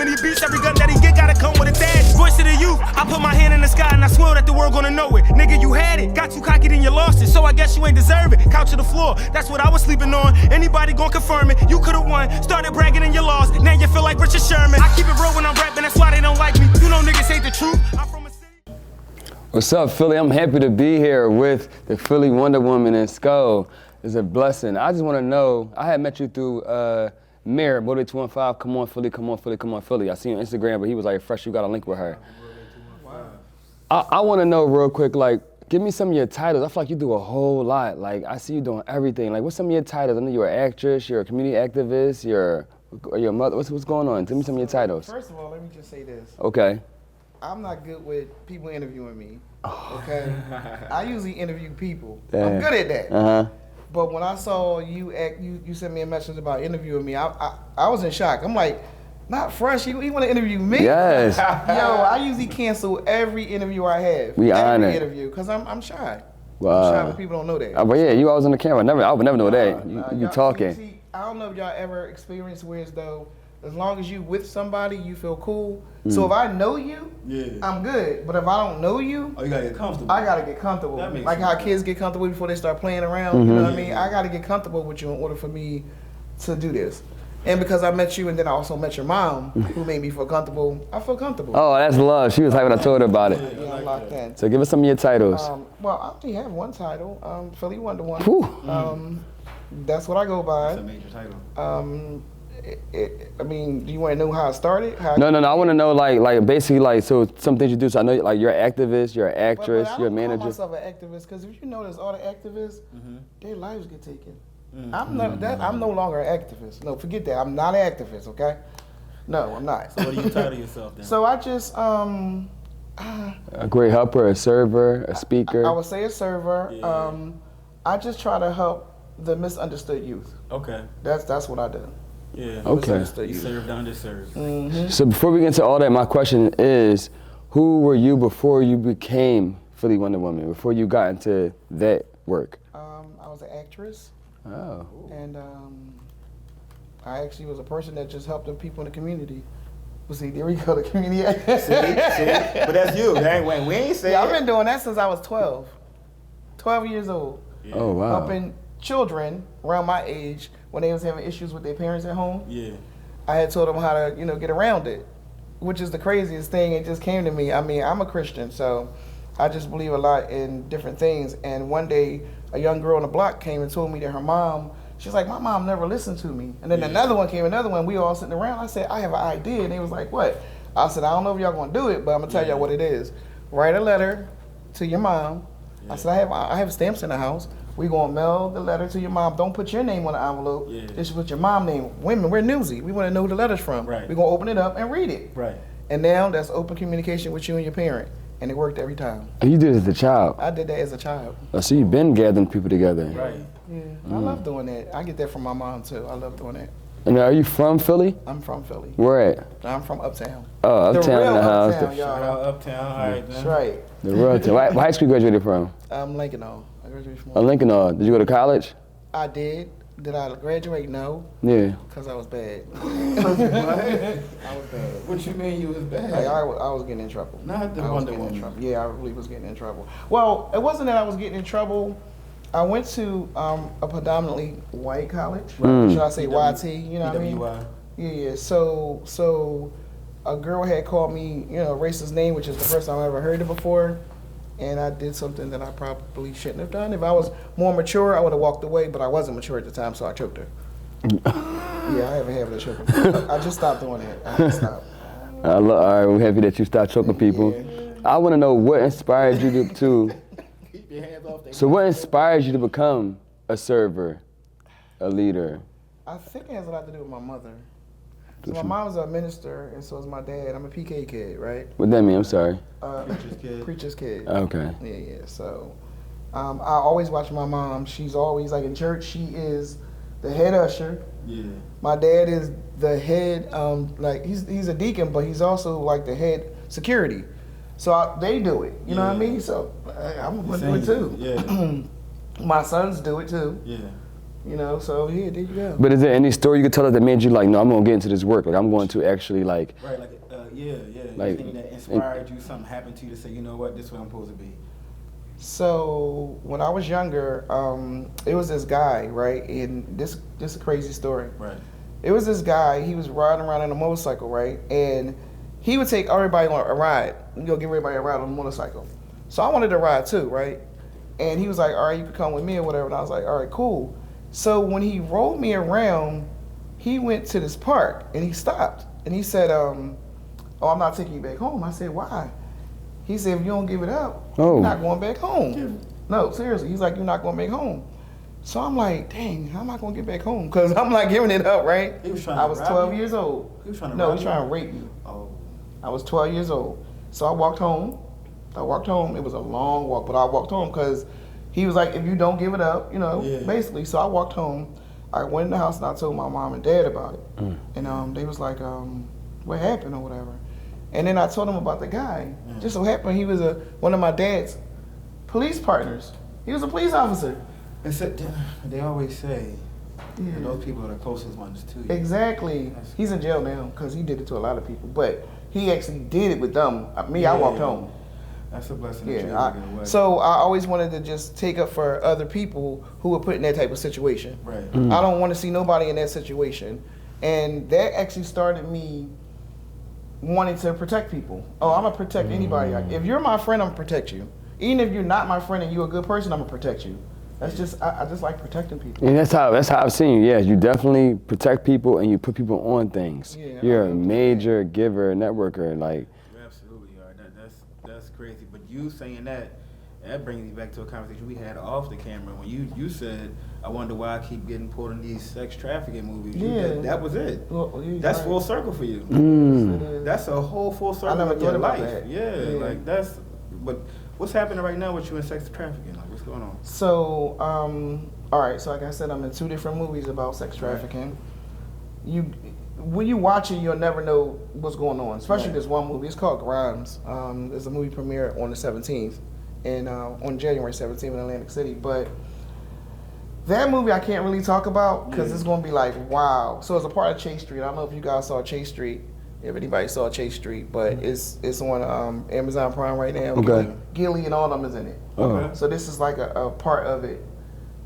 many beats, every gun that he get gotta come with a dash. Voice of the youth, I put my hand in the sky and I swear that the world gonna know it. Nigga, you had it, got too cocky then you lost it, so I guess you ain't deserve it. Couch to the floor, that's what I was sleeping on. Anybody gon' confirm it, you could've won. Started bragging and you lost, now you feel like Richard Sherman. I keep it real when I'm rapping, that's why they don't like me. You know niggas hate the truth, I'm from a city. What's up, Philly? I'm happy to be here with the Philly Wonder Woman and Skull. It's a blessing. I just want to know, I had met you through Mayor, Motor 215, come on Philly, come on Philly, come on Philly. I see you on Instagram, but he was like, Fresh, you got a link with her. Wow. I want to know real quick, like, give me some of your titles. I feel like you do a whole lot. Like, I see you doing everything. Like, what's some of your titles? I know you're an actress, you're a community activist, you're a mother. What's going on? Tell me some of your titles. First of all, let me just say this. Okay. I'm not good with people interviewing me, okay? I usually interview people. Damn. I'm good at that. Uh-huh. But when I saw you sent me a message about interviewing me, I was in shock. I'm like, not Fresh, you want to interview me? Yes. Yo, I usually cancel every interview I have. We honor. Every interview, because I'm shy. Wow. I'm shy, but people don't know that. But yeah, you always on the camera. I would never know that. You talking. See, I don't know if y'all ever experienced where it's though, as long as you with somebody, you feel cool. So if I know you, I'm good. But if I don't know you, you gotta get comfortable. I gotta get comfortable. Like how kids get comfortable before they start playing around. You know what I mean? I gotta get comfortable with you in order for me to do this. And because I met you and then I also met your mom, who made me feel comfortable, I feel comfortable. Oh, that's love. She was hyped when I told her about it. Yeah, I'm locked in. So give us some of your titles. Well, I only have one title, Philly Wonder Woman. That's what I go by. That's a major title. I mean, do you want to know how it started? No. I want to know, like basically, like, so some things you do. So I know, like, you're an activist, you're an actress, you're a manager. I don't call myself an activist because if you notice, all the activists, their lives get taken. I'm no longer an activist. No, forget that. I'm not an activist. Okay? No, I'm not. So what do you title yourself then? So I just a great helper, a server, a speaker. I would say a server. Yeah. I just try to help the misunderstood youth. Okay. That's what I do. Yeah. Okay. You serve the underserved. So before we get into all that, my question is, who were you before you became Philly Wonder Woman? Before you got into that work? I was an actress. Oh. And I actually was a person that just helped the people in the community. Well, see, there we go, the community. see? But that's you. We ain't saying. Yeah, I've been doing that since I was 12. 12 years old. Yeah. Oh, wow. Helping children around my age when they was having issues with their parents at home. Yeah. I had told them how to, get around it, which is the craziest thing. It just came to me. I mean, I'm a Christian, so I just believe a lot in different things. And one day, a young girl on the block came and told me that her mom, she's like, my mom never listened to me. And then another one, we all sitting around. I said, I have an idea. And they was like, what? I said, I don't know if y'all gonna do it, but I'm gonna tell y'all what it is. Write a letter to your mom. I said, I have stamps in the house. We gonna mail the letter to your mom. Don't put your name on the envelope. Just put your mom's name. Women, we're newsy. We wanna know who the letter's from. Right. We gonna open it up and read it. Right. And now that's open communication with you and your parent. And it worked every time. And you did it as a child? I did that as a child. Oh, so you've been gathering people together. Right. Yeah, I love doing that. I get that from my mom too. I love doing that. And are you from Philly? I'm from Philly. Where at? I'm from Uptown. Oh, Uptown The real in the house. Uptown, y'all. Shout out Uptown. All right, That's then. right. The real town. What high school you graduated from? Lincoln. I graduated from. Lincoln. Did you go to college? I did. Did I graduate? No. Yeah. Because I was bad. What? I was bad. What you mean you was bad? Like, I was getting in trouble. Not the Wonder Woman. Yeah, I really was getting in trouble. Well, it wasn't that I was getting in trouble. I went to a predominantly white college. Should I say YT? You know what I mean? Yeah. So a girl had called me, a racist name, which is the first time I ever heard it before. And I did something that I probably shouldn't have done. If I was more mature, I would have walked away, but I wasn't mature at the time, so I choked her. Yeah, I have a habit of choking. I just stopped doing that. I just stopped. All right, we're happy that you stopped choking people. Yeah. I want to know what inspired you to keep your hands off that. So what inspires you to become a server, a leader? I think it has a lot to do with my mother. So my mom's a minister, and so is my dad. I'm a PK kid, right? What that mean? I'm sorry. Preacher's kid. Preacher's kid. Okay. Yeah. So I always watch my mom. She's always, like, in church, she is the head usher. Yeah. My dad is the head, like, he's a deacon, but he's also, like, the head security. So they do it, you know what I mean? So I'm going to do it too. Yeah. My sons do it too. Yeah. You know, so here, there you go. But is there any story you could tell us that made you like, no, I'm gonna get into this work. Like I'm going to actually like. Right, like yeah. Like, Anything that inspired you, something happened to you to say, you know what, this is where I'm supposed to be. So when I was younger, it was this guy, right? And this is a crazy story. Right. It was this guy. He was riding around on a motorcycle, right? And he would take everybody on a ride. You know, give everybody a ride on a motorcycle. So I wanted to ride too, right? And he was like, all right, you can come with me or whatever. And I was like, all right, cool. So when he rolled me around, he went to this park and he stopped. And he said, oh, I'm not taking you back home. I said, why? He said, if you don't give it up, you're not going back home. Yeah. No, seriously. He's like, you're not going back home. So I'm like, dang, how am I going to get back home? Because I'm like giving it up, right? He was trying I was 12 years old. He was trying to No, he was trying to rape me. Oh. I was 12 years old. So I walked home. It was a long walk, but I walked home because he was like, if you don't give it up, you know, basically. So I walked home. I went in the house and I told my mom and dad about it. And they was like, what happened or whatever. And then I told them about the guy. Just so happened he was one of my dad's police partners. He was a police officer. They always say, those people are the closest ones to you. Exactly. He's in jail now because he did it to a lot of people. But he actually did it with them. I walked home. That's a blessing. So I always wanted to just take up for other people who were put in that type of situation. Right. I don't want to see nobody in that situation. And that actually started me wanting to protect people. Oh, I'm going to protect anybody. If you're my friend, I'm going to protect you. Even if you're not my friend and you're a good person, I'm going to protect you. That's just, I just like protecting people. And that's how I've seen you. Yeah, you definitely protect people and you put people on things. Yeah, you're a major giver, networker, like. You absolutely are. That's crazy. But you saying that brings me back to a conversation we had off the camera when you said, I wonder why I keep getting pulled in these sex trafficking movies. Yeah. That was it. Well, that's full circle for you. That's a whole full circle of your life. That. Yeah, like that's. But what's happening right now with you in sex trafficking? Like, what's going on? So, all right. So, like I said, I'm in 2 different movies about sex trafficking. When you watch it, you'll never know what's going on. Especially this one movie. It's called Grimes. There's a movie premiere on the 17th, and on January 17th in Atlantic City. But that movie I can't really talk about because it's going to be like, wow. So it's a part of Chase Street. I don't know if you guys saw Chase Street, if anybody saw Chase Street, but it's on Amazon Prime right now. Okay. Gilly and all of them is in it. Okay. So this is like a part of it.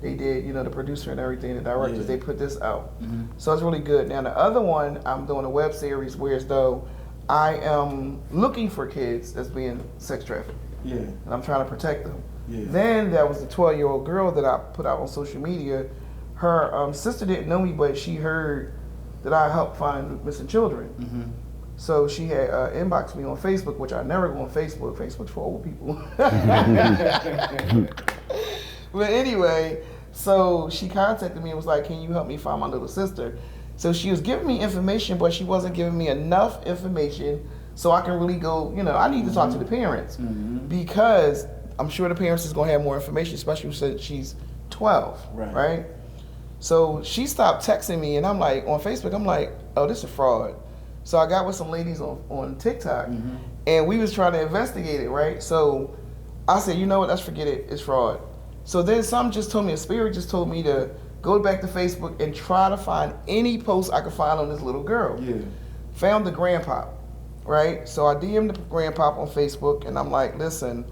They did, the producer and everything, the directors, they put this out. So it's really good. Now the other one, I'm doing a web series where as though I am looking for kids that's being sex trafficked. Yeah. And I'm trying to protect them. Yeah. Then there was the 12-year-old girl that I put out on social media. Her sister didn't know me, but she heard that I helped find missing children. So she had inboxed me on Facebook, which I never go on Facebook. Facebook's for old people. But anyway, so she contacted me and was like, can you help me find my little sister? So she was giving me information, but she wasn't giving me enough information so I can really go, I need to talk to the parents. Because I'm sure the parents is going to have more information, especially since she's 12, right? So she stopped texting me, and I'm like, on Facebook, I'm like, oh, this is a fraud. So I got with some ladies on TikTok, and we was trying to investigate it, right? So I said, you know what, let's forget it, it's fraud. So then some just told me, a spirit just told me to go back to Facebook and try to find any post I could find on this little girl. Yeah. Found the grandpa, right? So I DM'd the grandpa on Facebook, and I'm like, listen,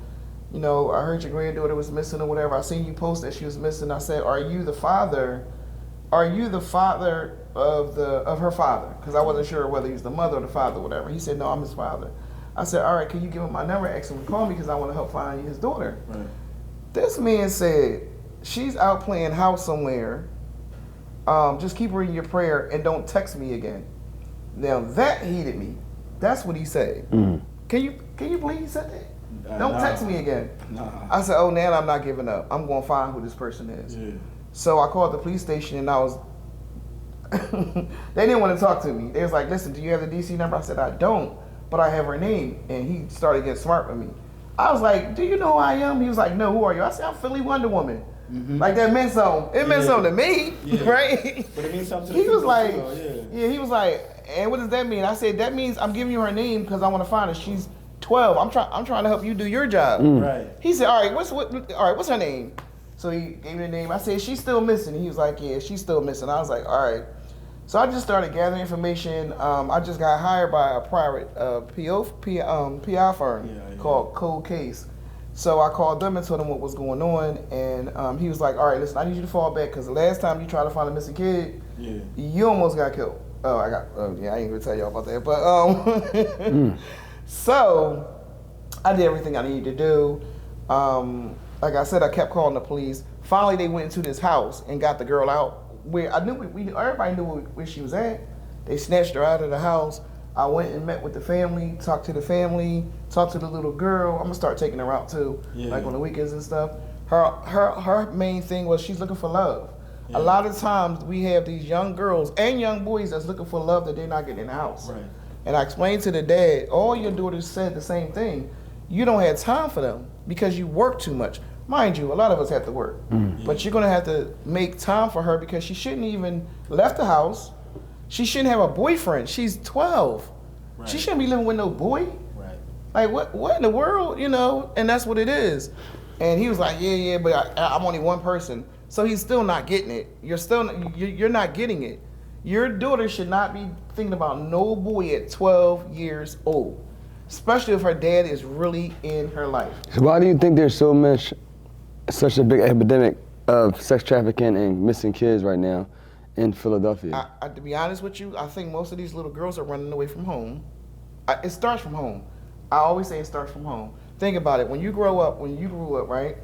I heard your granddaughter was missing or whatever. I seen you post that she was missing. I said, are you the father of her father? Because I wasn't sure whether he's the mother or the father or whatever. He said, no, I'm his father. I said, all right, can you give him my number? Ask him to call me because I want to help find his daughter. Right. This man said, she's out playing house somewhere. Just keep her in your prayer and don't text me again. Now that heated me. That's what he said. Can you believe he said that? Don't text me again. I said, oh, now I'm not giving up. I'm going to find who this person is. Yeah. So I called the police station and I was, they didn't want to talk to me. They was like, listen, do you have the DC number? I said, I don't, but I have her name. And he started getting smart with me. I was like, do you know who I am? He was like, no, who are you? I said, I'm Philly Wonder Woman. Like that meant something. It meant something to me, right? But it means something to He was like, he was like, and what does that mean? I said, that means I'm giving you her name because I want to find her. She's 12. I'm trying to help you do your job. Right. He said, all right, what's her name? So he gave me the name. I said, she's still missing. He was like, yeah, she's still missing. I was like, all right. So I just started gathering information. I just got hired by a private PI firm called Cold Case. So I called them and told them what was going on. And he was like, all right, listen, I need you to fall back because the last time you tried to find a missing kid, you almost got killed. I ain't gonna tell y'all about that. But so I did everything I needed to do. Like I said, I kept calling the police. Finally, they went into this house and got the girl out. Where I knew everybody knew where she was at. They snatched her out of the house. I went and met with the family, talked to the family, talked to the little girl. I'm gonna start taking her out too, like on the weekends and stuff. Her main thing was she's looking for love. A lot of times we have these young girls and young boys that's looking for love that they're not getting in the house. Right. And I explained to the dad, all your daughters said the same thing. You don't have time for them because you work too much. Mind you, a lot of us have to work, but you're gonna have to make time for her because she shouldn't even left the house. She shouldn't have a boyfriend. She's 12. Right. She shouldn't be living with no boy. Right. Like what in the world, you know? And that's what it is. And he was like, yeah, but I'm only one person. So he's still not getting it. You're not getting it. Your daughter should not be thinking about no boy at 12 years old, especially if her dad is really in her life. So why do you think there's such a big epidemic of sex trafficking and missing kids right now in Philadelphia? To be honest with you, I think most of these little girls are running away from home. It starts from home. I always say it starts from home. Think about it. When you grew up, right?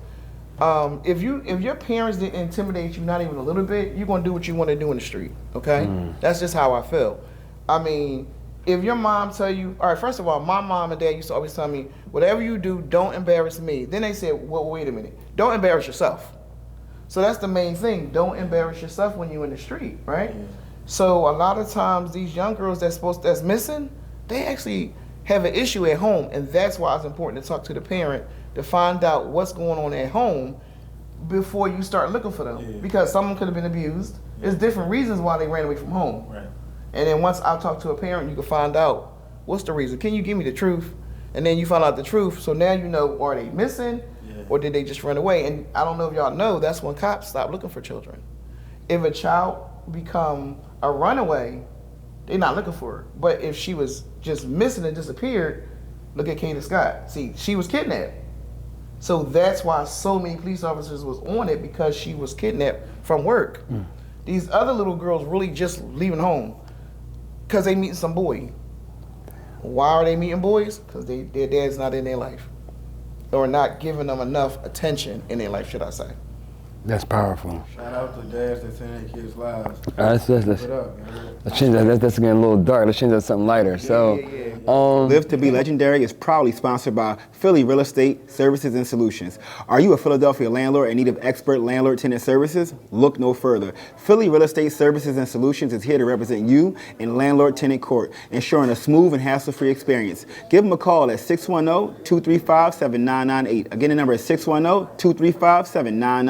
If your parents didn't intimidate you not even a little bit, you're gonna do what you want to do in the street. Okay? That's just how I feel. I mean, if your mom tell you, all right, first of all, my mom and dad used to always tell me, whatever you do, don't embarrass me. Then they said, well, wait a minute, don't embarrass yourself. So that's the main thing. Don't embarrass yourself when you're in the street, right? Yeah. So a lot of times these young girls that's missing, they actually have an issue at home, and that's why it's important to talk to the parent to find out what's going on at home before you start looking for them. Yeah. Because someone could have been abused. There's different reasons why they ran away from home. Right. And then once I talk to a parent, you can find out what's the reason. Can you give me the truth? And then you find out the truth. So now you know, are they missing or did they just run away? And I don't know if y'all know, that's when cops stop looking for children. If a child become a runaway, they're not looking for her. But if she was just missing and disappeared, look at Kayla Scott. See, she was kidnapped. So that's why so many police officers was on it, because she was kidnapped from work. These other little girls really just leaving home because they meeting some boy. Why are they meeting boys? Because their dad's not in their life, or not giving them enough attention in their life, should I say. That's powerful. Shout out to dads that's in their kids' lives. Let's change that. That's getting a little dark. Let's change that to something lighter. Live to be Legendary is proudly sponsored by Philly Real Estate Services and Solutions. Are you a Philadelphia landlord in need of expert landlord-tenant services? Look no further. Philly Real Estate Services and Solutions is here to represent you in landlord-tenant court, ensuring a smooth and hassle-free experience. Give them a call at 610-235-7998. Again, the number is 610-235-7998.